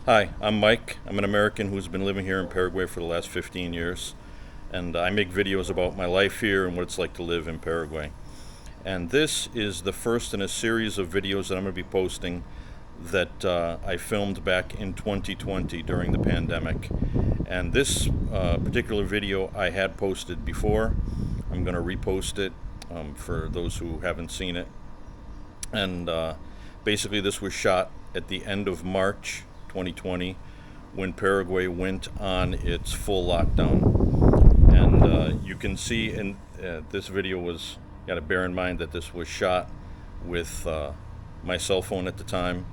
Hi, I'm Mike. I'm an American who's been living here in Paraguay for the last 15 years, and I make videos about my life here and what it's like to live in Paraguay. And this is the first in a series of videos that I'm going to be posting that I filmed back in 2020 during the pandemic. And this particular video I had posted before. I'm going to repost it for those who haven't seen it. And basically, this was shot at the end of March 2020 when Paraguay went on its full lockdown. And you can see in this video was, you got to bear in mind that this was shot with my cell phone at the time.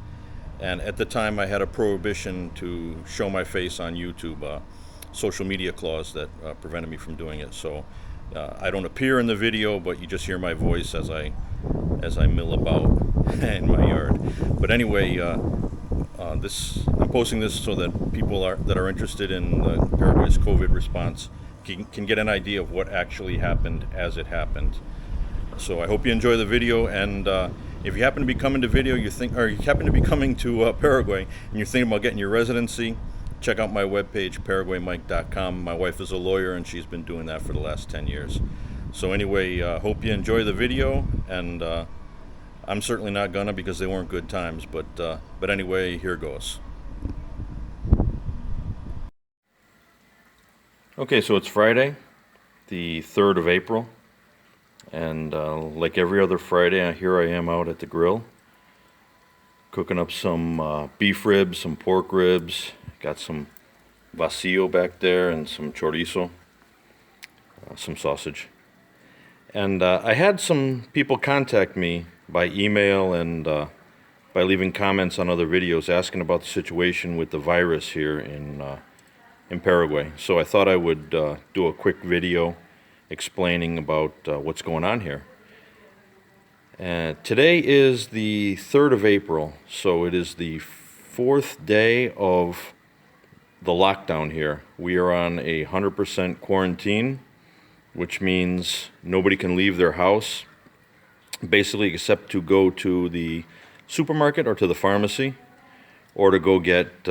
And at the time, I had a prohibition to show my face on YouTube, social media clause that prevented me from doing it. So I don't appear in the video, but you just hear my voice as I mill about in my yard. But anyway, I'm posting this so that people that are interested in Paraguay's COVID response can get an idea of what actually happened as it happened. So I hope you enjoy the video, and if you happen to be coming to Paraguay and you're thinking about getting your residency, check out my webpage, paraguaymike.com. My wife is a lawyer and she's been doing that for the last 10 years. So anyway, hope you enjoy the video, and I'm certainly not gonna, because they weren't good times, but anyway, here goes. Okay, so it's Friday, the 3rd of April, and like every other Friday, here I am out at the grill, cooking up some beef ribs, some pork ribs, got some vacío back there, and some chorizo, some sausage. And I had some people contact me by email and by leaving comments on other videos asking about the situation with the virus here in Paraguay. So I thought I would do a quick video explaining about what's going on here. Today is the 3rd of April, so it is the 4th day of the lockdown here. We are on 100% quarantine, which means nobody can leave their house, basically, except to go to the supermarket or to the pharmacy, or to go get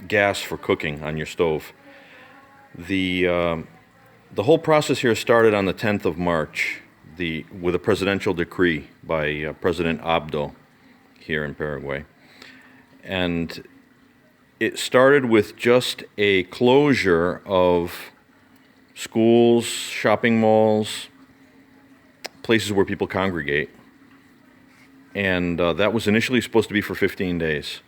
gas for cooking on your stove. The whole process here started on the 10th of March with a presidential decree by President Abdo here in Paraguay. And it started with just a closure of schools, shopping malls, places where people congregate. And that was initially supposed to be for 15 days.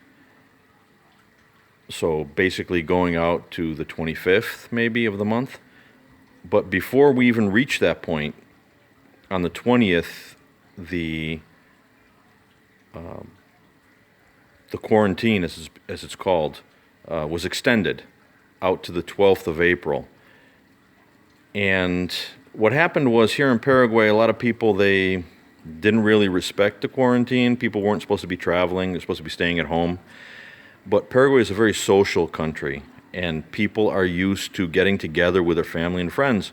So basically going out to the 25th maybe of the month. But before we even reached that point, on the 20th, the quarantine, as it's called, was extended out to the 12th of April. And what happened was, here in Paraguay, a lot of people, they didn't really respect the quarantine. People weren't supposed to be traveling. They're supposed to be staying at home. But Paraguay is a very social country, and people are used to getting together with their family and friends.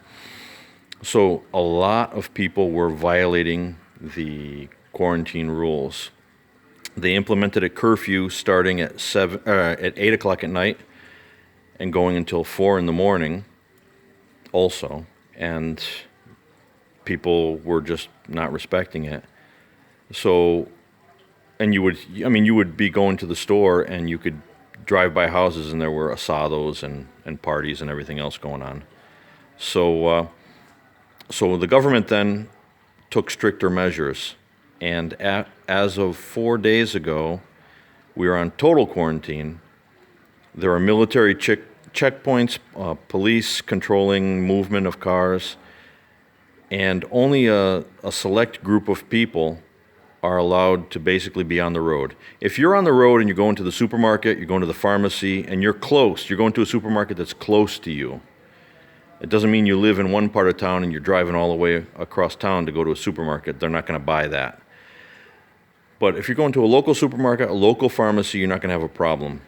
So a lot of people were violating the quarantine rules. They implemented a curfew starting at 8 o'clock at night and going until 4 in the morning also. And people were just not respecting it. So, and you would be going to the store and you could drive by houses and there were asados and parties and everything else going on. So the government then took stricter measures, and as of 4 days ago, we are on total quarantine. There are military checkpoints, police controlling movement of cars, and only a select group of people are allowed to basically be on the road. If you're on the road and you're going to the supermarket, you're going to the pharmacy, and you're going to a supermarket that's close to you, it doesn't mean you live in one part of town and you're driving all the way across town to go to a supermarket. They're not going to buy that. But if you're going to a local supermarket, a local pharmacy, you're not going to have a problem.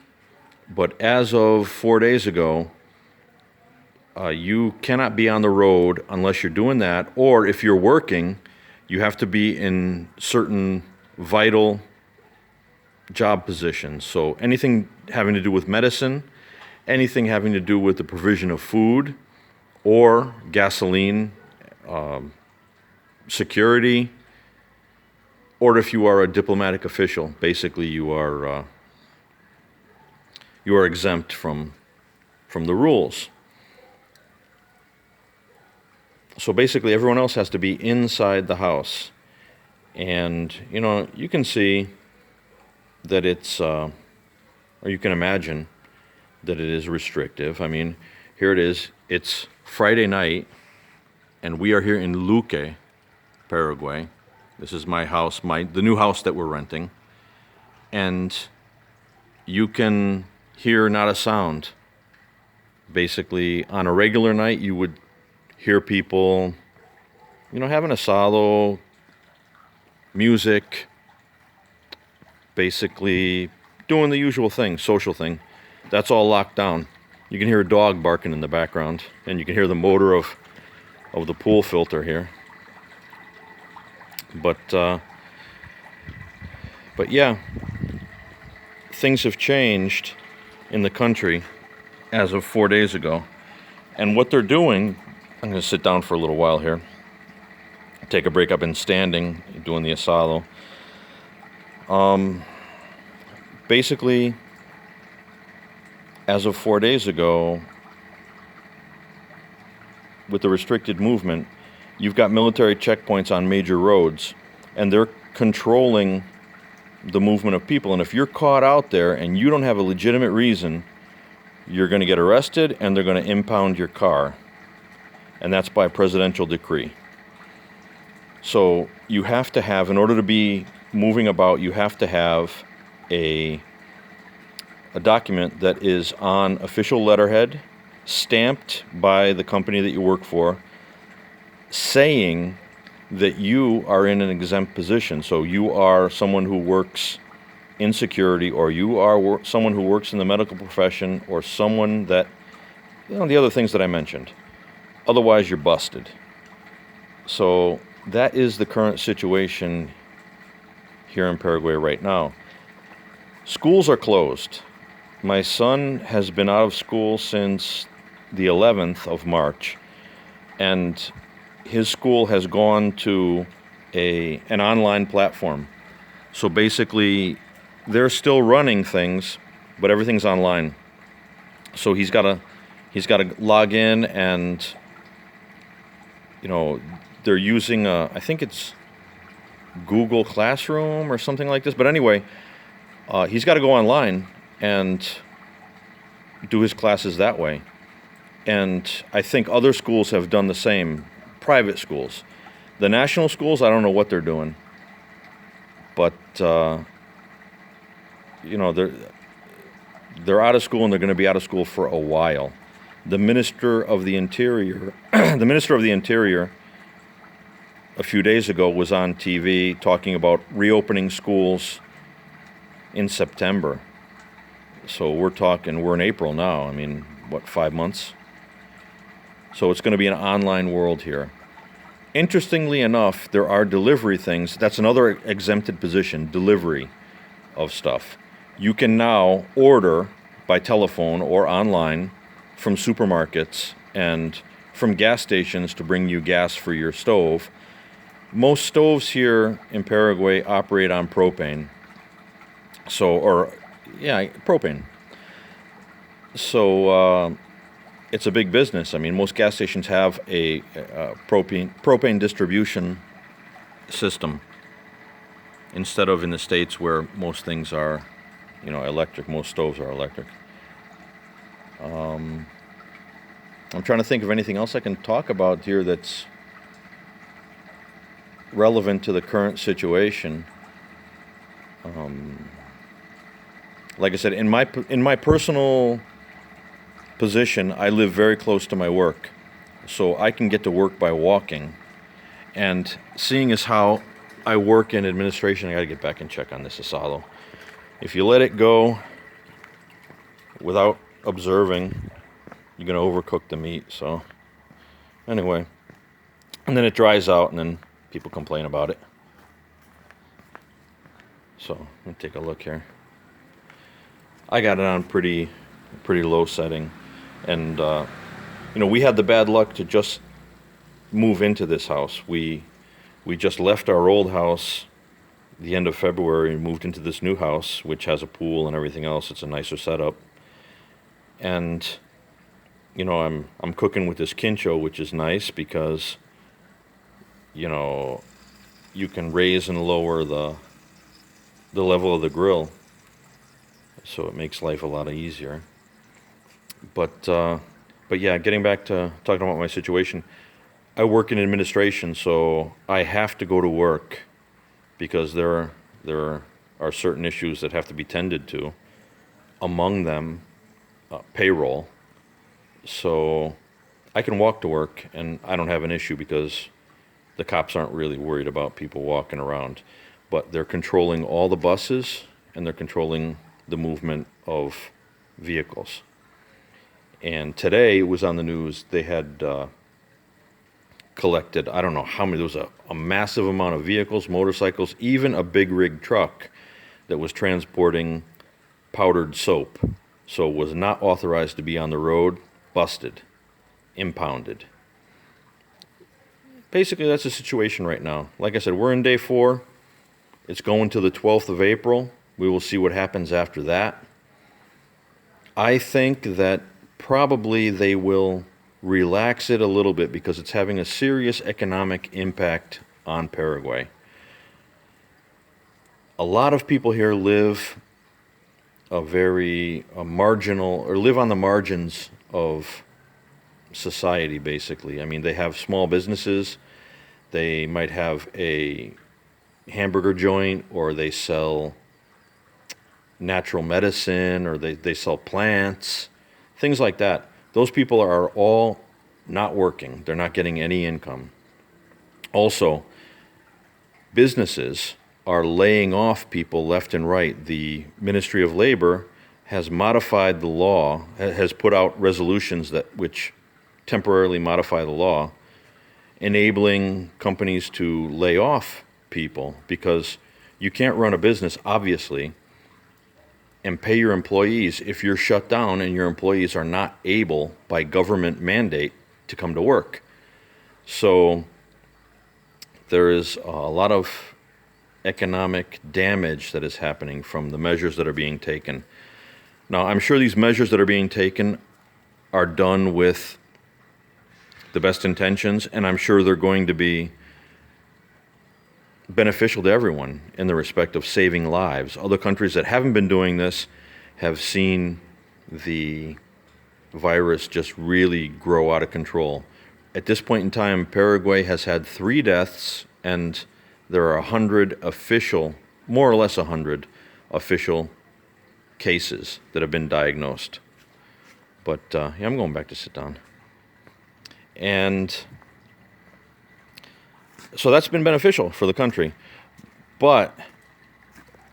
But as of 4 days ago, you cannot be on the road unless you're doing that, or if you're working, you have to be in certain vital job positions. So anything having to do with medicine, anything having to do with the provision of food or gasoline, security, or if you are a diplomatic official, basically you are exempt from the rules. So basically everyone else has to be inside the house. And, you can see that it's, or you can imagine that it is restrictive. I mean, here it is. It's Friday night, and we are here in Luque, Paraguay. This is my house, the new house that we're renting. And you can hear not a sound. Basically, on a regular night, you would hear people, having asado, music, basically doing the usual thing, social thing. That's all locked down. You can hear a dog barking in the background, and you can hear the motor of the pool filter here. But yeah, things have changed in the country as of 4 days ago. And what they're doing, I'm going to sit down for a little while here, take a break. I've been standing, doing the asado. Basically, as of 4 days ago, with the restricted movement, you've got military checkpoints on major roads, and they're controlling the movement of people. And if you're caught out there and you don't have a legitimate reason, you're going to get arrested and they're going to impound your car. And that's by presidential decree. So you have to have, in order to be moving about, you have to have a document that is on official letterhead, stamped by the company that you work for, saying that you are in an exempt position. So you are someone who works in security, or you are someone who works in the medical profession, or someone that, the other things that I mentioned. Otherwise, you're busted. So that is the current situation here in Paraguay right now. Schools are closed. My son has been out of school since the 11th of March, and his school has gone to an online platform. So basically, they're still running things, but everything's online. So he's got to log in, and they're using I think it's Google Classroom or something like this. But anyway, he's got to go online and do his classes that way. And I think other schools have done the same, private schools. The national schools, I don't know what they're doing. But, they're out of school, and they're going to be out of school for a while. The Minister of the Interior, a few days ago was on TV talking about reopening schools in September. So we're in April now. I mean, 5 months? So it's going to be an online world here. Interestingly enough, there are delivery things. That's another exempted position, delivery of stuff. You can now order by telephone or online from supermarkets and from gas stations to bring you gas for your stove. Most stoves here in Paraguay operate on propane. Propane. So it's a big business. I mean, most gas stations have a propane distribution system, instead of in the States where most things are, electric. Most stoves are electric. I'm trying to think of anything else I can talk about here that's relevant to the current situation. Like I said, in my personal position, I live very close to my work, so I can get to work by walking. And seeing as how I work in administration, I got to get back and check on this asado. If you let it go without observing, you're going to overcook the meat. So anyway, and then it dries out, and then people complain about it. So let me take a look here. I got it on pretty low setting, and we had the bad luck to just move into this house. We just left our old house the end of February and moved into this new house, which has a pool and everything else. It's a nicer setup, and I'm cooking with this quincho, which is nice because you can raise and lower the level of the grill, so it makes life a lot easier. But yeah, getting back to talking about my situation, I work in administration, so I have to go to work because there are certain issues that have to be tended to. Among them, payroll. So I can walk to work, and I don't have an issue because the cops aren't really worried about people walking around. But they're controlling all the buses, and they're controlling the movement of vehicles. And today it was on the news, they had collected, I don't know how many, there was a massive amount of vehicles, motorcycles, even a big rig truck that was transporting powdered soap. So was not authorized to be on the road, busted, impounded. Basically, that's the situation right now. Like I said, we're in day 4. It's going to the 12th of April. We will see what happens after that. I think that probably they will relax it a little bit because it's having a serious economic impact on Paraguay. A lot of people here live a marginal, or live on the margins of society, basically. I mean, they have small businesses. They might have a hamburger joint, or they sell natural medicine, or they sell plants, things like that. Those people are all not working. They're not getting any income. Also, businesses are laying off people left and right. The Ministry of Labor has modified the law, has put out resolutions which temporarily modify the law, enabling companies to lay off people because you can't run a business, obviously, and pay your employees if you're shut down and your employees are not able, by government mandate, to come to work. So there is a lot of economic damage that is happening from the measures that are being taken. Now, I'm sure these measures that are being taken are done with the best intentions, and I'm sure they're going to be beneficial to everyone in the respect of saving lives. Other countries that haven't been doing this have seen the virus just really grow out of control. At this point in time, Paraguay has had 3 deaths, and there are 100 official, more or less 100 official cases that have been diagnosed. But yeah, I'm going back to sit down. And so that's been beneficial for the country. But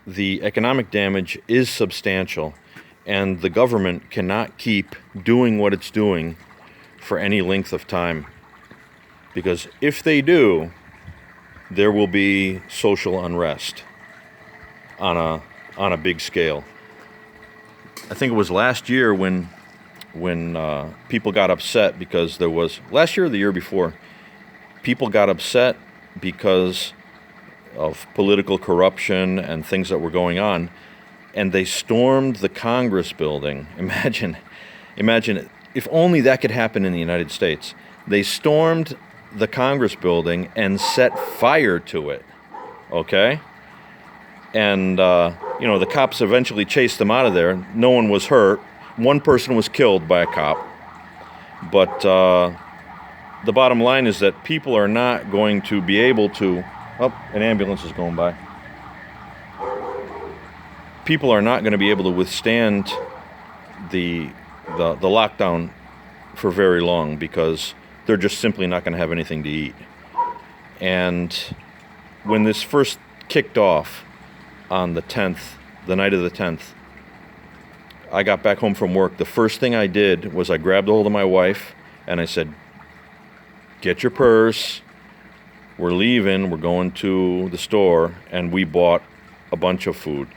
the economic damage is substantial, and the government cannot keep doing what it's doing for any length of time. Because if they do, there will be social unrest on a big scale. I think it was last year when people got upset because last year or the year before, people got upset because of political corruption and things that were going on, and they stormed the Congress building. Imagine if only that could happen in the United States. They stormed the Congress building and set fire to it, okay? And, the cops eventually chased them out of there. No one was hurt. One person was killed by a cop. But the bottom line is that people are not going to be able to... Oh, an ambulance is going by. People are not going to be able to withstand the lockdown for very long because they're just simply not going to have anything to eat. And when this first kicked off on the 10th, the night of the 10th, I got back home from work. The first thing I did was I grabbed a hold of my wife and I said, "Get your purse. We're leaving. We're going to the store." And we bought a bunch of food.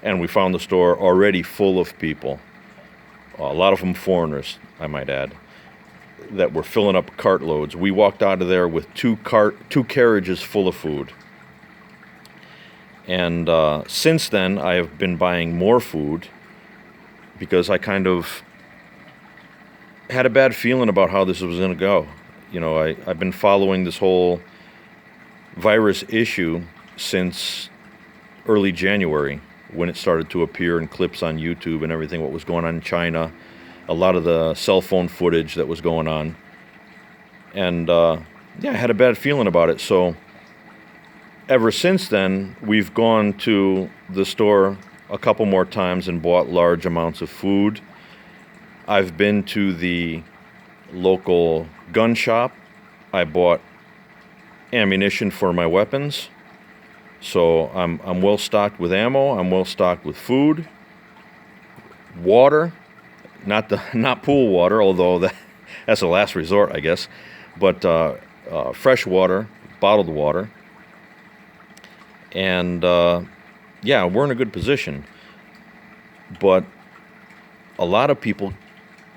and we found the store already full of people, a lot of them foreigners, I might add, that were filling up cartloads. We walked out of there with two carriages full of food. And since then, I have been buying more food because I kind of had a bad feeling about how this was going to go. You know, I've been following this whole virus issue since early January, when it started to appear in clips on YouTube and everything, what was going on in China, a lot of the cell phone footage that was going on. And I had a bad feeling about it. So ever since then, we've gone to the store a couple more times and bought large amounts of food. I've been to the local gun shop. I bought ammunition for my weapons. So I'm well stocked with ammo. I'm well stocked with food, water, not pool water, although that's a last resort, I guess. But fresh water, bottled water, and we're in a good position. But a lot of people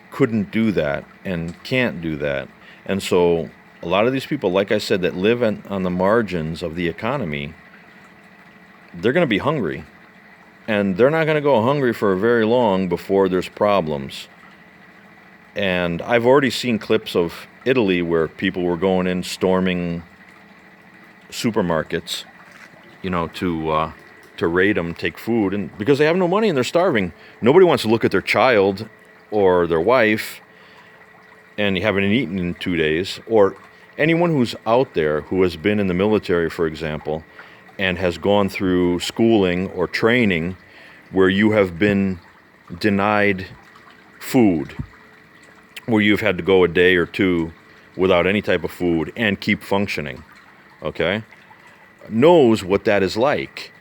couldn't do that and can't do that, and so a lot of these people, like I said, that live on the margins of the economy, they're going to be hungry, and they're not going to go hungry for very long before there's problems. And I've already seen clips of Italy where people were going in, storming supermarkets, you know, to raid them, take food, and because they have no money and they're starving. Nobody wants to look at their child or their wife and you haven't eaten in 2 days. Or anyone who's out there who has been in the military, for example, and has gone through schooling or training where you have been denied food, where you've had to go a day or two without any type of food and keep functioning, okay, knows what that is like.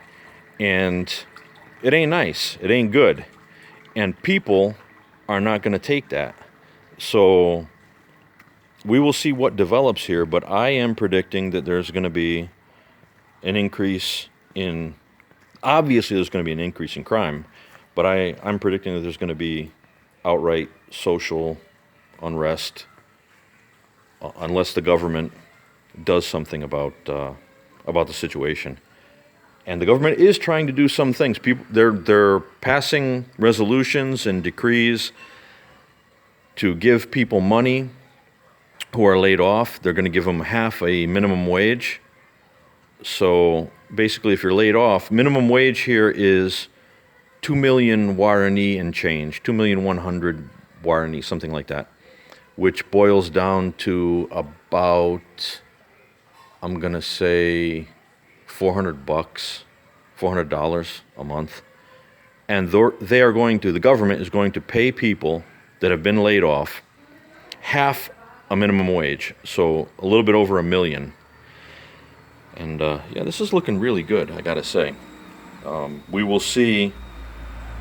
And it ain't nice. It ain't good. And people are not going to take that. So we will see what develops here, but I am predicting that there's going to be an increase in, obviously there's going to be an increase in crime, but I'm predicting that there's going to be outright social unrest unless the government does something about the situation. And the government is trying to do some things. They're passing resolutions and decrees to give people money who are laid off. They're going to give them half a minimum wage. So basically, if you're laid off, minimum wage here is 2 million Guarani and change, 2,100,000 Guarani, something like that, which boils down to about, I'm going to say, $400, $400 a month. And the government is going to pay people that have been laid off half a minimum wage, so a little bit over $1 million. And this is looking really good, I gotta say. We will see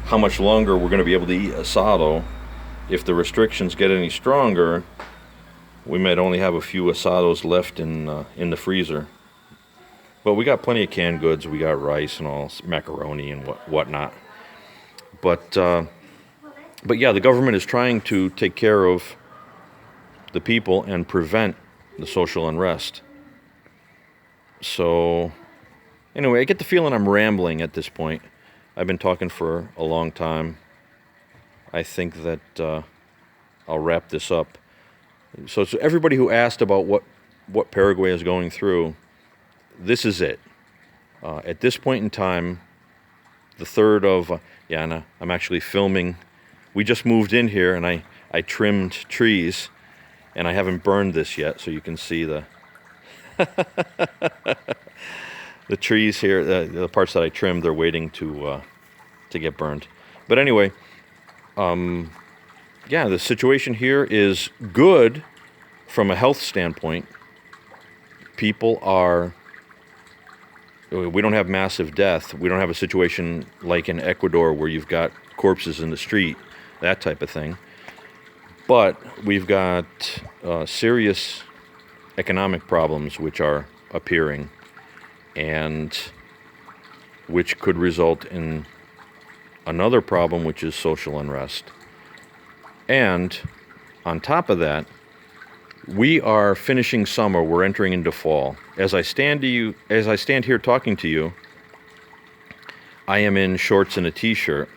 how much longer we're going to be able to eat asado. If the restrictions get any stronger, we might only have a few asados left in the freezer. But we got plenty of canned goods. We got rice and all, macaroni and whatnot. But yeah, the government is trying to take care of the people and prevent the social unrest. So anyway, I get the feeling I'm rambling at this point. I've been talking for a long time. I think that I'll wrap this up. So everybody who asked about what Paraguay is going through, this is it. At this point in time, the 3rd of... and I'm actually filming. We just moved in here, and I trimmed trees, and I haven't burned this yet, so you can see the the trees here, the parts that I trimmed. They're waiting to get burned. But anyway, the situation here is good from a health standpoint. People are... We don't have massive death. We don't have a situation like in Ecuador where you've got corpses in the street, that type of thing. But we've got serious economic problems which are appearing and which could result in another problem, which is social unrest. And on top of that, we are finishing summer, we're entering into fall. As I stand here talking to you, I am in shorts and a t-shirt,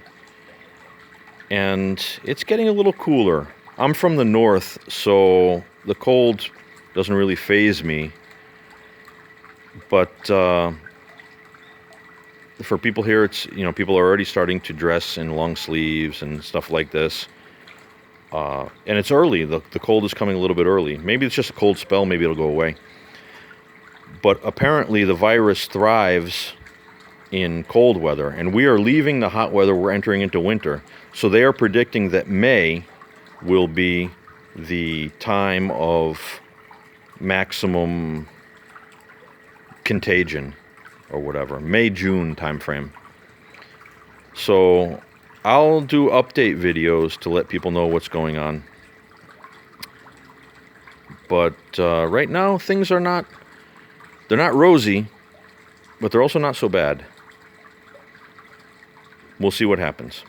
and it's getting a little cooler. I'm from the north, so the cold doesn't really faze me. But for people here, it's, people are already starting to dress in long sleeves and stuff like this. And it's early. The cold is coming a little bit early. Maybe it's just a cold spell. Maybe it'll go away. But apparently the virus thrives in cold weather, and we are leaving the hot weather. We're entering into winter. So they are predicting that May will be the time of maximum contagion or whatever. May, June timeframe. So I'll do update videos to let people know what's going on. But right now things are they're not rosy, but they're also not so bad. We'll see what happens.